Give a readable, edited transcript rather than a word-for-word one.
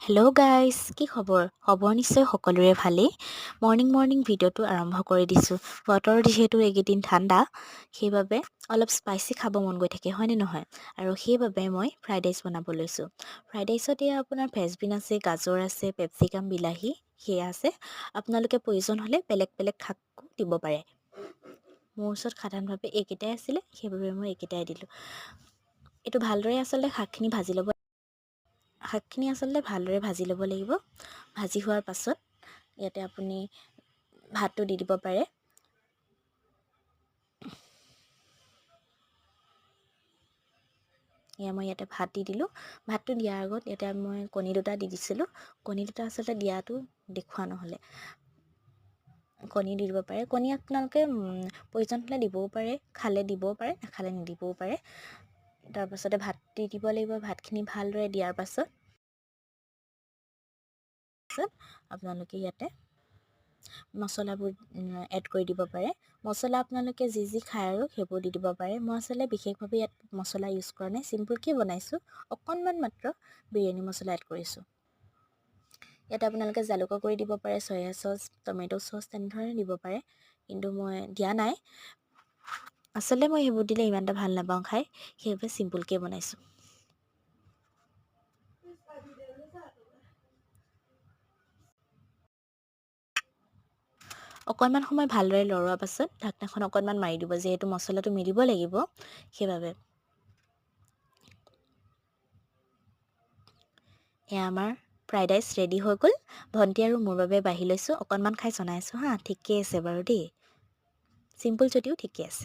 Hello' guys, কি খবৰ? খবৰ নিশ্চয় সকলোৰে ভালেই। মৰ্ণিং ভিডিঅ'টো আৰম্ভ কৰি দিছোঁ। বতৰ যিহেতু এইকেইদিন ঠাণ্ডা, সেইবাবে অলপ স্পাইচি খাব মন গৈ থাকে, হয়নে নহয়? আৰু সেইবাবে মই ফ্ৰাইড ৰাইচ বনাব লৈছোঁ। ফ্ৰাইড ৰাইচত এয়া আপোনাৰ ফ্ৰেঞ্চবিন আছে, গাজৰ আছে, কেপচিকাম, বিলাহী সেয়া আছে। আপোনালোকে প্ৰয়োজন হ'লে বেলেগ বেলেগ শাকো দিব পাৰে। মোৰ ওচৰত সাধাৰণভাৱে এইকেইটাই আছিলে, সেইবাবে মই এইকেইটাই দিলোঁ। এইটো ভালদৰে আচলতে শাকখিনি ভালদৰে ভাজি ল'ব লাগিব। ভাজি হোৱাৰ পাছত ইয়াতে আপুনি ভাতটো দি দিব পাৰে। মই ইয়াতে ভাত দি দিলোঁ। ভাতটো দিয়াৰ আগত ইয়াতে মই কণী দুটা দি দিছিলোঁ। কণী দুটা আচলতে দিয়াটো দেখুওৱা নহ'লে। কণী দি দিব পাৰে। কণী আপোনালোকে প্ৰয়োজন হ'লে দিবও পাৰে, খালে দিবও পাৰে, নাখালে নিদিবও পাৰে। তাৰপাছতে ভাত দি দিব লাগিব। ভাতখিনি ভালদৰে দিয়াৰ পাছত আপোনালোকে ইয়াতে মছলাবোৰ এড কৰি দিব পাৰে। মছলা আপোনালোকে যি যি খায় আৰু সেইবোৰ দি দিব পাৰে। মই আচলতে বিশেষভাৱে ইয়াত মছলা ইউজ কৰা নাই, চিম্পুলকৈ বনাইছোঁ। অকণমান মাত্ৰ বিৰিয়ানী মছলা এড কৰিছোঁ। ইয়াতে আপোনালোকে জালুকৰ গুড়ি দিব পাৰে, চয়া চচ, টমেট' চচ তেনেধৰণে দিব পাৰে, কিন্তু মই দিয়া নাই। আচলতে মই সেইবোৰ দিলে ইমান এটা ভাল নাপাওঁ খাই, সেইবাবে চিম্পুলকৈ বনাইছোঁ। অকণমান সময় ভালদৰে লৰোৱাৰ পাছত ঢাকনাখন অকণমান মাৰি দিব, যিহেতু মছলাটো মিলিব লাগিব সেইবাবে। এয়া আমাৰ ফ্ৰাইড ৰাইচ ৰেডি হৈ গ'ল। ভণ্টি আৰু মোৰ বাবে বাঢ়ি লৈছোঁ। অকণমান খাই জনাইছোঁ হা, ঠিকেই আছে বাৰু দেই। চিম্পুল যদিও ঠিকে আছে।